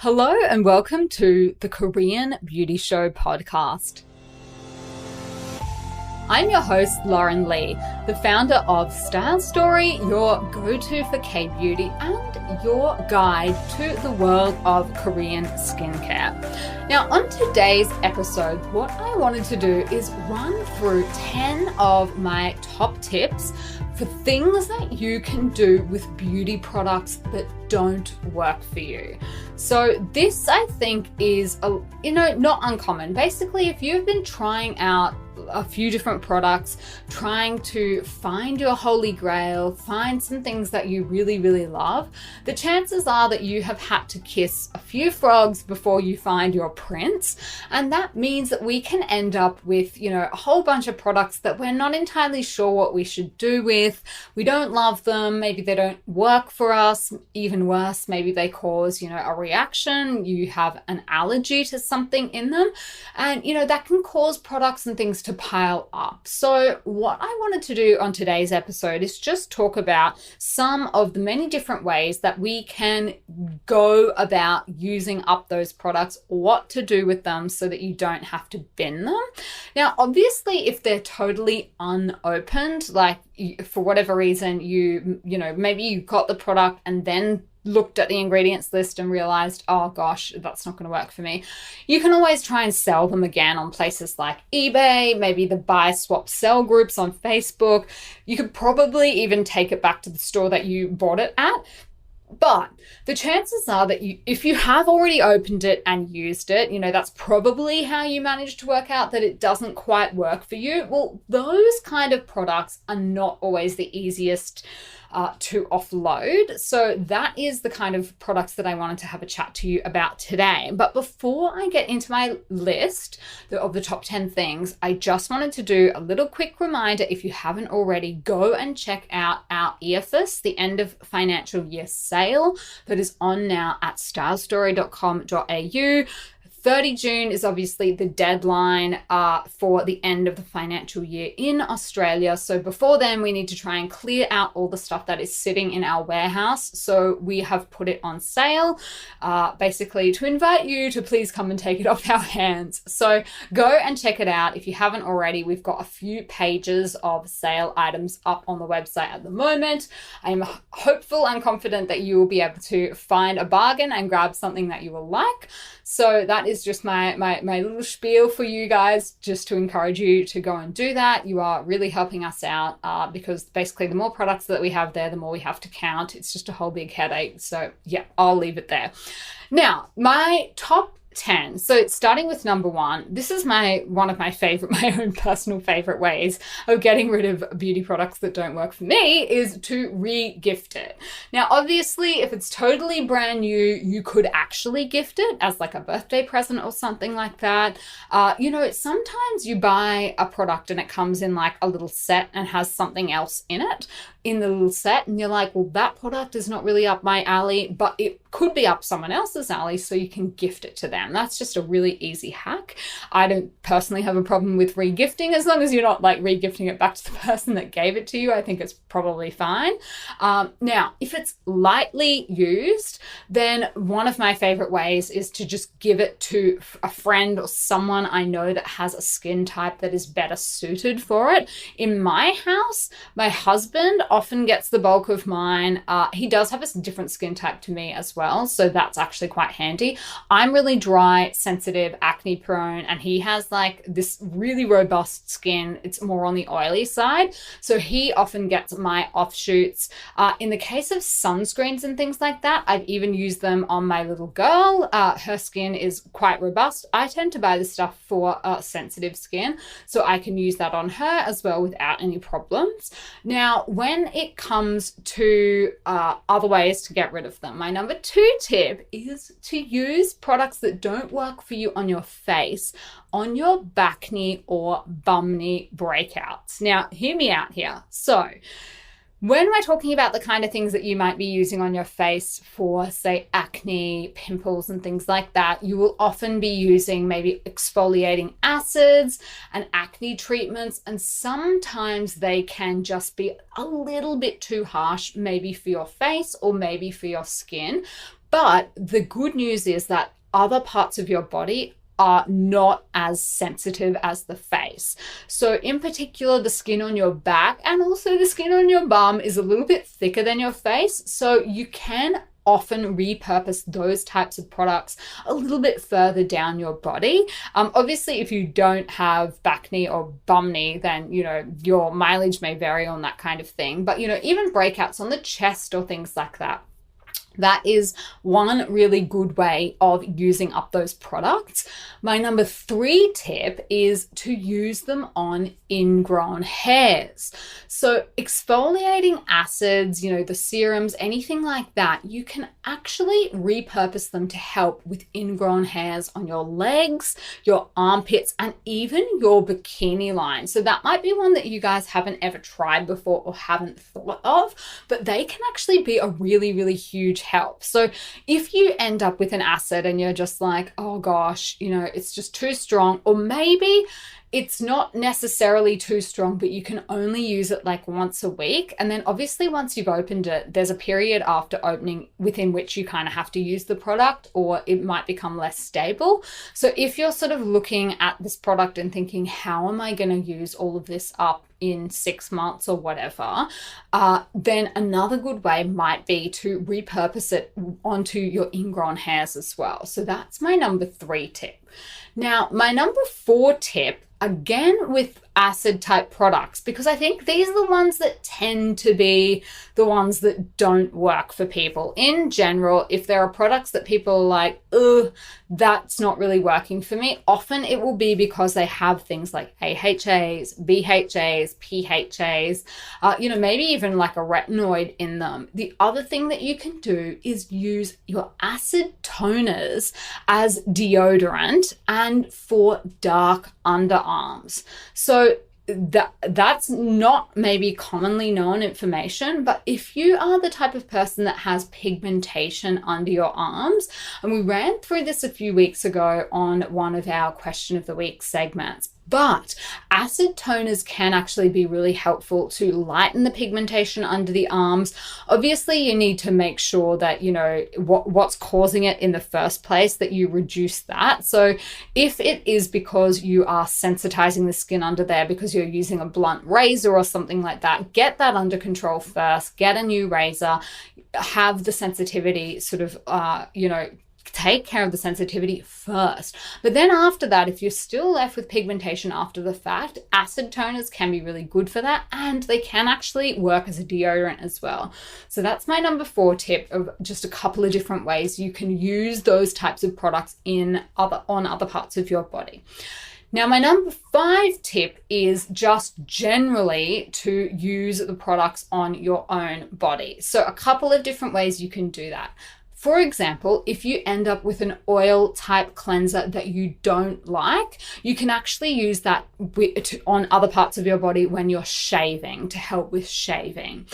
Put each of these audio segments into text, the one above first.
Hello and welcome to the Korean Beauty Show podcast. I'm your host, Lauren Lee, the founder of Style Story, your go-to for K-beauty and your guide to the world of Korean skincare. Now, on today's episode, what I wanted to do is run through 10 of my top tips for things that you can do with beauty products that don't work for you. So this, I think, is not uncommon. Basically, if you've been trying out a few different products, trying to find your holy grail, find some things that you really, really love, the chances are that you have had to kiss a few frogs before you find your prince. And that means that we can end up with, a whole bunch of products that we're not entirely sure what we should do with. We don't love them. Maybe they don't work for us. Even worse, maybe they cause, a reaction. You have an allergy to something in them. And, that can cause products and things to pile up. So what I wanted to do on today's episode is just talk about some of the many different ways that we can go about using up those products, what to do with them so that you don't have to bin them. Now, obviously, if they're totally unopened, like for whatever reason, maybe you got the product and then looked at the ingredients list and realized, oh gosh, that's not going to work for me. You can always try and sell them again on places like eBay, maybe the buy, swap, sell groups on Facebook. You could probably even take it back to the store that you bought it at. But the chances are that if you have already opened it and used it, that's probably how you managed to work out that it doesn't quite work for you. Well, those kind of products are not always the easiest to offload. So that is the kind of products that I wanted to have a chat to you about today. But before I get into my list of the top 10 things, I just wanted to do a little quick reminder. If you haven't already, go and check out our EFS, the end of financial year sale that is on now at stylestory.com.au. 30 June is obviously the deadline for the end of the financial year in Australia. So before then, we need to try and clear out all the stuff that is sitting in our warehouse. So we have put it on sale, basically to invite you to please come and take it off our hands. So go and check it out. If you haven't already, we've got a few pages of sale items up on the website at the moment. I'm hopeful and confident that you will be able to find a bargain and grab something that you will like. So that is just my little spiel for you guys, just to encourage you to go and do that. You are really helping us out because basically the more products that we have there, the more we have to count. It's just a whole big headache. So yeah, I'll leave it there. Now, my top 10. So starting with number 1, this is one of my own personal favorite ways of getting rid of beauty products that don't work for me is to re-gift it. Now, obviously, if it's totally brand new, you could actually gift it as like a birthday present or something like that. Sometimes you buy a product and it comes in like a little set and has something else in it in the little set, and you're like, well, that product is not really up my alley, but it could be up someone else's alley, so you can gift it to them. That's just a really easy hack. I don't personally have a problem with re-gifting, as long as you're not like re-gifting it back to the person that gave it to you. I think it's probably fine. Now, if it's lightly used, then one of my favorite ways is to just give it to a friend or someone I know that has a skin type that is better suited for it. In my house, my husband often gets the bulk of mine. He does have a different skin type to me as well, so that's actually quite handy. I'm really dry, sensitive, acne prone, and he has like this really robust skin. It's more on the oily side, so he often gets my offshoots. In the case of sunscreens and things like that, I've even used them on my little girl. Her skin is quite robust. I tend to buy the stuff for sensitive skin, so I can use that on her as well without any problems. Now, when it comes to other ways to get rid of them, my number 2 tip is to use products that don't work for you on your face on your Backne or Bumne breakouts. Now, hear me out here. So when we're talking about the kind of things that you might be using on your face for, say, acne, pimples, and things like that, you will often be using maybe exfoliating acids and acne treatments, and sometimes they can just be a little bit too harsh, maybe for your face or maybe for your skin. But the good news is that other parts of your body are not as sensitive as the face. So in particular, the skin on your back and also the skin on your bum is a little bit thicker than your face. So you can often repurpose those types of products a little bit further down your body. Obviously, if you don't have Backne or Bumne, then, your mileage may vary on that kind of thing. But, even breakouts on the chest or things like that. That is one really good way of using up those products. My number 3 tip is to use them on ingrown hairs. So exfoliating acids, the serums, anything like that, you can actually repurpose them to help with ingrown hairs on your legs, your armpits, and even your bikini line. So that might be one that you guys haven't ever tried before or haven't thought of, but they can actually be a really, really huge help. So if you end up with an acid and you're just like, oh gosh, it's just too strong, or maybe it's not necessarily too strong, but you can only use it like once a week. And then obviously once you've opened it, there's a period after opening within which you kind of have to use the product, or it might become less stable. So if you're sort of looking at this product and thinking, how am I going to use all of this up in 6 months or whatever, then another good way might be to repurpose it onto your ingrown hairs as well. So that's my number 3 tip. Now, my number 4 tip, again with acid type products, because I think these are the ones that tend to be the ones that don't work for people in general. If there are products that people are like, ugh, that's not really working for me, often it will be because they have things like AHAs, BHAs, PHAs, maybe even like a retinoid in them. The other thing that you can do is use your acid toners as deodorant and for dark underarms. So that's not maybe commonly known information, but if you are the type of person that has pigmentation under your arms, and we ran through this a few weeks ago on one of our question of the week segments, but acid toners can actually be really helpful to lighten the pigmentation under the arms. Obviously, you need to make sure that, what's causing it in the first place, that you reduce that. So if it is because you are sensitizing the skin under there because you're using a blunt razor or something like that, get that under control first, get a new razor, have the sensitivity sort of, take care of the sensitivity first. But then after that, if you're still left with pigmentation after the fact, acid toners can be really good for that, and they can actually work as a deodorant as well. So that's my number 4 tip of just a couple of different ways you can use those types of products on other parts of your body. Now, my number 5 tip is just generally to use the products on your own body. So a couple of different ways you can do that. For example, if you end up with an oil type cleanser that you don't like, you can actually use that on other parts of your body when you're shaving to help with shaving.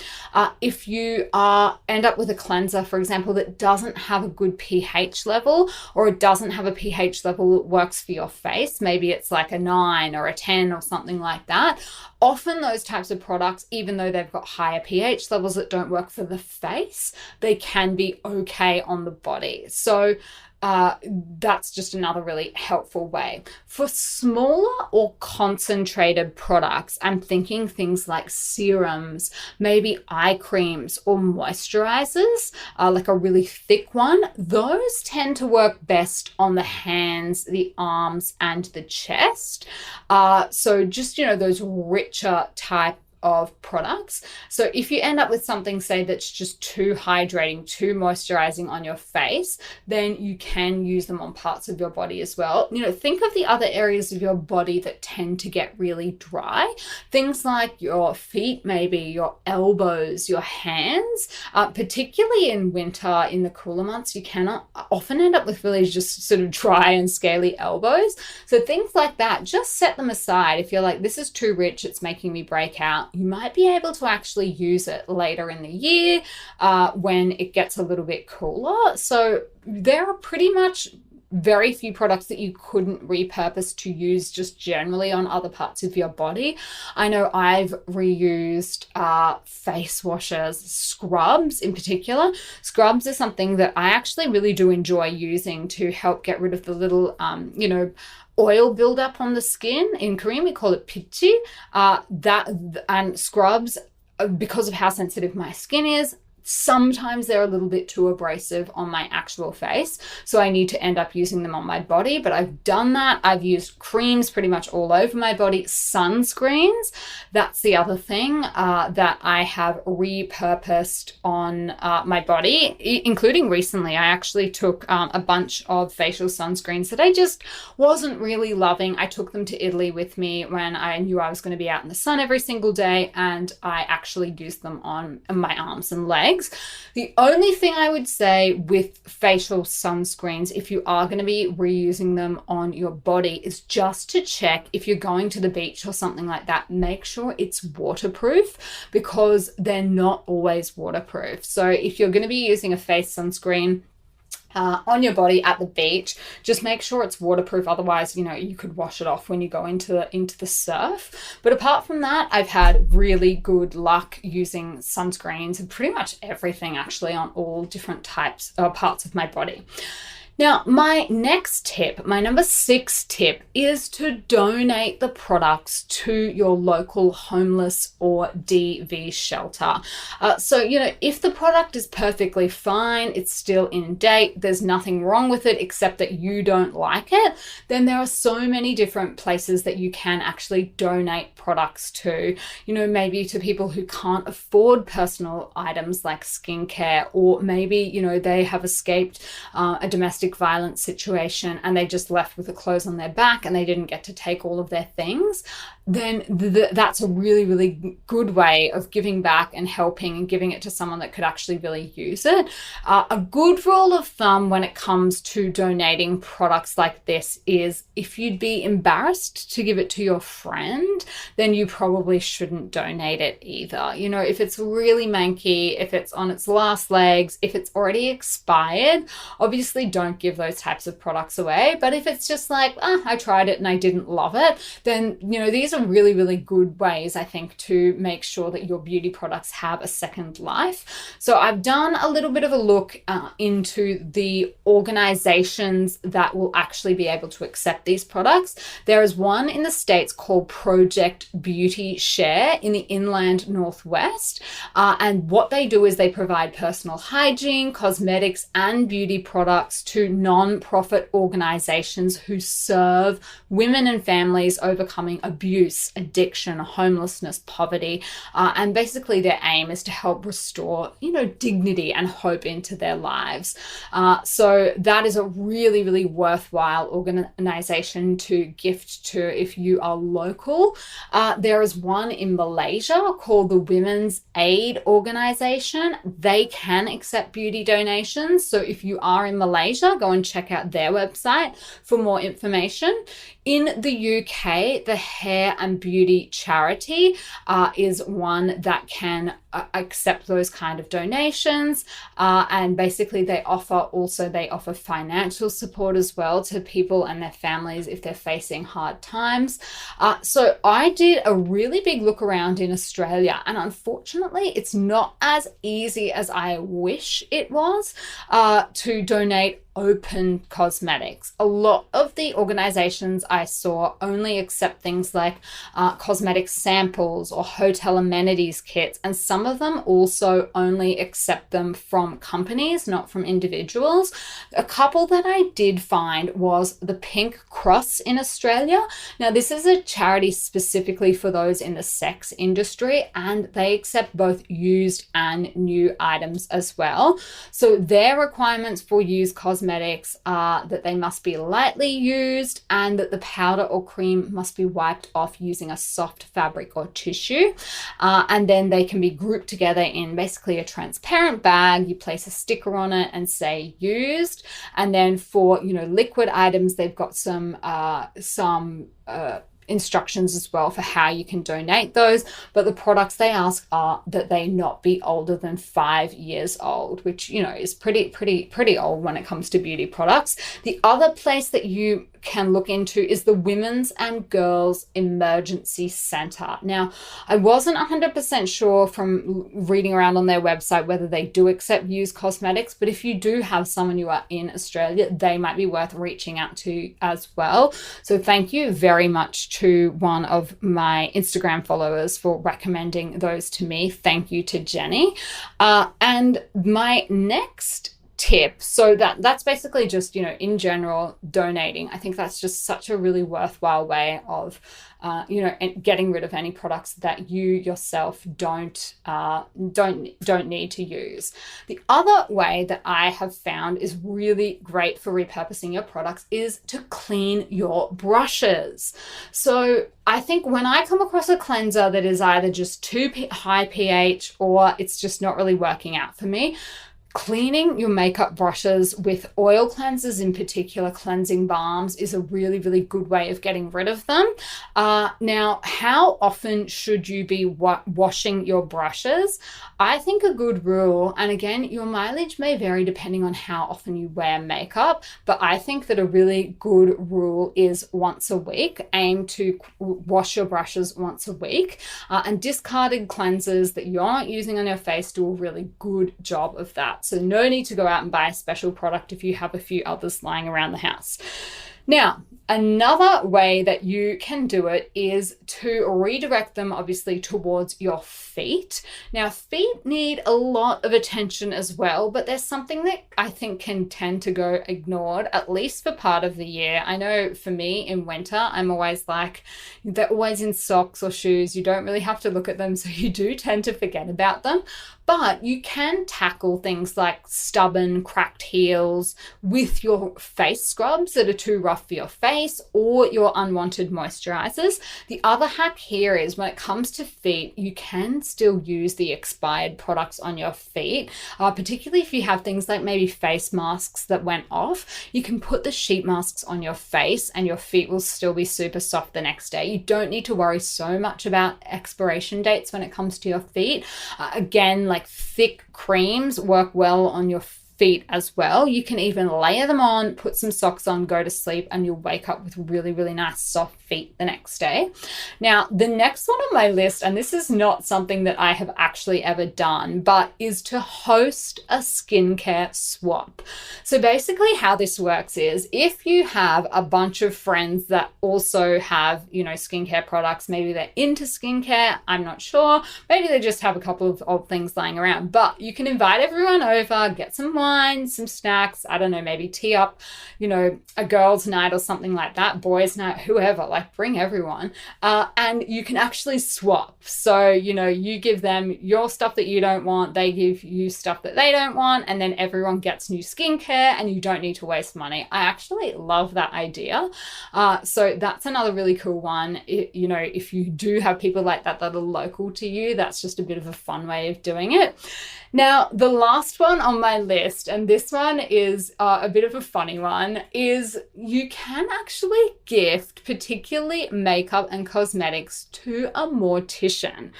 If you end up with a cleanser, for example, that doesn't have a good pH level, or it doesn't have a pH level that works for your face, maybe it's like a 9 or a 10 or something like that, often those types of products, even though they've got higher pH levels that don't work for the face, they can be okay on the body. So that's just another really helpful way. For smaller or concentrated products, I'm thinking things like serums, maybe eye creams or moisturizers, like a really thick one. Those tend to work best on the hands, the arms, and the chest. So just, those richer type of products. So if you end up with something, say, that's just too hydrating, too moisturizing on your face, then you can use them on parts of your body as well. Think of the other areas of your body that tend to get really dry. Things like your feet, maybe your elbows, your hands, particularly in winter, in the cooler months, you cannot often end up with really just sort of dry and scaly elbows. So things like that, just set them aside. If you're like, this is too rich, it's making me break out, you might be able to actually use it later in the year when it gets a little bit cooler. So there are pretty much very few products that you couldn't repurpose to use just generally on other parts of your body. I know I've reused face washes, scrubs in particular. Scrubs is something that I actually really do enjoy using to help get rid of the little, oil buildup on the skin. In Korean, we call it pitchi. And scrubs, because of how sensitive my skin is, sometimes they're a little bit too abrasive on my actual face, so I need to end up using them on my body. But I've done that. I've used creams pretty much all over my body. Sunscreens, that's the other thing that I have repurposed on my body, including recently. I actually took a bunch of facial sunscreens that I just wasn't really loving. I took them to Italy with me when I knew I was going to be out in the sun every single day, and I actually used them on my arms and legs. The only thing I would say with facial sunscreens, if you are going to be reusing them on your body, is just to check if you're going to the beach or something like that, make sure it's waterproof, because they're not always waterproof. So if you're going to be using a face sunscreen on your body at the beach, just make sure it's waterproof. Otherwise, you could wash it off when you go into the surf. But apart from that, I've had really good luck using sunscreens and pretty much everything actually on all different types or parts of my body. Now, my next tip, my number 6 tip, is to donate the products to your local homeless or DV shelter. So, if the product is perfectly fine, it's still in date, there's nothing wrong with it except that you don't like it, then there are so many different places that you can actually donate products to. Maybe to people who can't afford personal items like skincare, or maybe, they have escaped a domestic violence situation and they just left with the clothes on their back and they didn't get to take all of their things. Then that's a really, really good way of giving back and helping and giving it to someone that could actually really use it. A good rule of thumb when it comes to donating products like this is, if you'd be embarrassed to give it to your friend, then you probably shouldn't donate it either. If it's really manky, if it's on its last legs, if it's already expired, obviously don't give those types of products away. But if it's just like, I tried it and I didn't love it, then, these are really, really good ways, I think, to make sure that your beauty products have a second life. So I've done a little bit of a look into the organizations that will actually be able to accept these products. There is one in the States called Project Beauty Share in the inland Northwest. And what they do is they provide personal hygiene, cosmetics, and beauty products to non-profit organizations who serve women and families overcoming abuse, addiction, homelessness, poverty, and basically their aim is to help restore, dignity and hope into their lives. So that is a really, really worthwhile organization to gift to if you are local. There is one in Malaysia called the Women's Aid Organization. They can accept beauty donations. So if you are in Malaysia, go and check out their website for more information. In the UK, the Hair and Beauty Charity is one that can accept those kind of donations. And basically they offer financial support as well to people and their families if they're facing hard times. So I did a really big look around in Australia, and unfortunately it's not as easy as I wish it was to donate open cosmetics. A lot of the organizations I saw only accept things like cosmetic samples or hotel amenities kits, and some of them also only accept them from companies, not from individuals. A couple that I did find was the Pink Cross in Australia. Now, this is a charity specifically for those in the sex industry, and they accept both used and new items as well. So their requirements for used cosmetics are that they must be lightly used and that the powder or cream must be wiped off using a soft fabric or tissue. And then they can be grouped together in basically a transparent bag. You place a sticker on it and say used. And then for, liquid items, they've got some instructions as well for how you can donate those, but the products they ask are that they not be older than 5 years old, which, you know, is pretty old when it comes to beauty products. The other place that you can look into is the Women's and Girls Emergency Center. Now, I wasn't 100% sure from reading around on their website whether they do accept used cosmetics, but if you do have someone you are in Australia, they might be worth reaching out to as well. So thank you very much to one of my Instagram followers for recommending those to me. Thank you to Jenny. And my next tip, so that's basically just, you know, in general, donating. I think that's just such a really worthwhile way of you know, getting rid of any products that you yourself don't need to use. The other way that I have found is really great for repurposing your products is to clean your brushes. So I think when I come across a cleanser that is either just too high pH or it's just not really working out for me, cleaning your makeup brushes with oil cleansers, in particular cleansing balms, is a really, really good way of getting rid of them. Now, how often should you be washing your brushes? I think a good rule, and again, your mileage may vary depending on how often you wear makeup, but I think that a really good rule is once a week. Aim to wash your brushes once a week, and discarded cleansers that you're not using on your face do a really good job of that. So no need to go out and buy a special product if you have a few others lying around the house. Now, another way that you can do it is to redirect them, obviously, towards your feet. Now, feet need a lot of attention as well, but there's something that I think can tend to go ignored, at least for part of the year. I know for me in winter, I'm always like, they're always in socks or shoes. You don't really have to look at them, so you do tend to forget about them. But you can tackle things like stubborn, cracked heels with your face scrubs that are too rough for your face or your unwanted moisturizers. The other hack here is when it comes to feet, you can still use the expired products on your feet, particularly if you have things like maybe face masks that went off. You can put the sheet masks on your face and your feet will still be super soft the next day. You don't need to worry so much about expiration dates when it comes to your feet. Again, like thick creams work well on your feet as well. You can even layer them on, put some socks on, go to sleep, and you'll wake up with really, really nice soft feet the next day. Now, the next one on my list, and this is not something that I have actually ever done, but is to host a skincare swap. So basically how this works is if you have a bunch of friends that also have, you know, skincare products, maybe they're into skincare, I'm not sure, maybe they just have a couple of old things lying around, but you can invite everyone over, get some wine, some snacks, I don't know, maybe tee up, you know, a girls' night or something like that, boys' night, whoever, like bring everyone, and you can actually swap. So, you know, you give them your stuff that you don't want, they give you stuff that they don't want, and then everyone gets new skincare and you don't need to waste money. I actually love that idea. So that's another really cool one. You know, if you do have people like that that are local to you, that's just a bit of a fun way of doing it. Now, the last one on my list, and this one is a bit of a funny one, is you can actually gift particularly makeup and cosmetics to a mortician.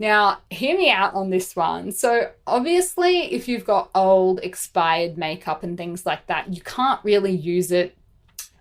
Now, hear me out on this one. So obviously, if you've got old expired makeup and things like that, you can't really use it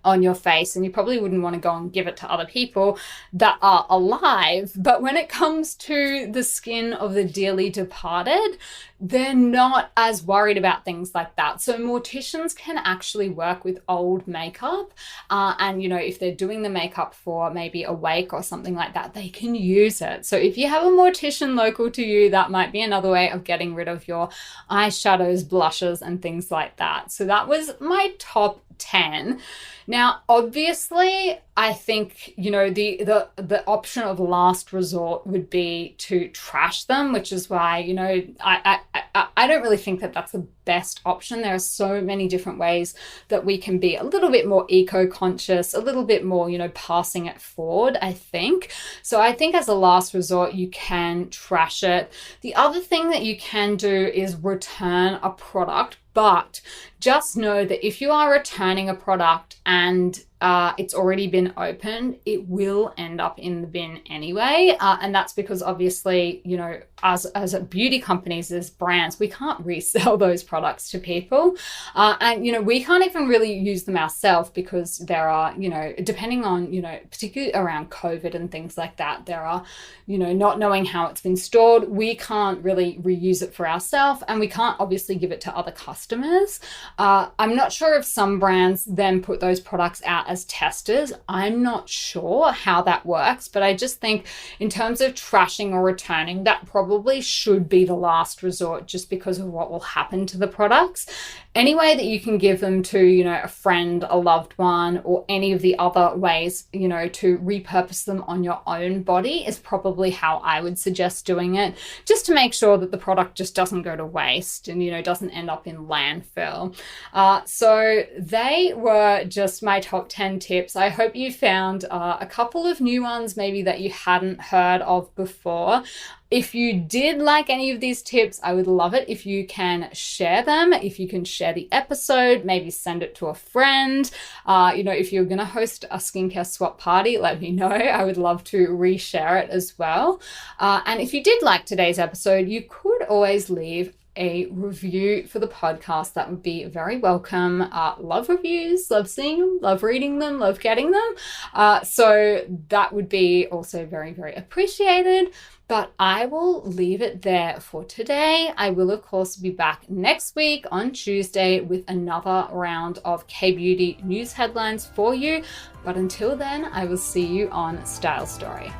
on your face, and you probably wouldn't want to go and give it to other people that are alive. But when it comes to the skin of the dearly departed, they're not as worried about things like that. So morticians can actually work with old makeup, and, you know, if they're doing the makeup for maybe a wake or something like that, they can use it. So if you have a mortician local to you, that might be another way of getting rid of your eyeshadows, blushes, and things like that. So that was my top 10. Now, obviously, I think, you know, the option of last resort would be to trash them, which is why, you know, I don't really think that that's the best option. There are so many different ways that we can be a little bit more eco-conscious, a little bit more, you know, passing it forward, I think. So I think as a last resort, you can trash it. The other thing that you can do is return a product, but just know that if you are returning a product and it's already been opened, it will end up in the bin anyway. And that's because obviously, you know, as beauty companies, as brands, we can't resell those products to people. And, you know, we can't even really use them ourselves because there are, you know, depending on, you know, particularly around COVID and things like that, there are, you know, not knowing how it's been stored, we can't really reuse it for ourselves, and we can't obviously give it to other customers. I'm not sure if some brands then put those products out as testers. I'm not sure how that works, but I just think in terms of trashing or returning, that probably should be the last resort just because of what will happen to the products. Any way that you can give them to, you know, a friend, a loved one, or any of the other ways, you know, to repurpose them on your own body is probably how I would suggest doing it, just to make sure that the product just doesn't go to waste and, you know, doesn't end up in landfill. So they were just my top 10 tips. I hope you found a couple of new ones maybe that you hadn't heard of before. If you did like any of these tips, I would love it if you can share them, if you can share the episode, maybe send it to a friend. You know, if you're going to host a skincare swap party, let me know. I would love to reshare it as well. And if you did like today's episode, you could always leave a review for the podcast. That would be very welcome. Love reviews, love seeing them, love reading them, love getting them. So that would be also very, very appreciated. But I will leave it there for today. I will, of course, be back next week on Tuesday with another round of K-Beauty news headlines for you. But until then, I will see you on Style Story.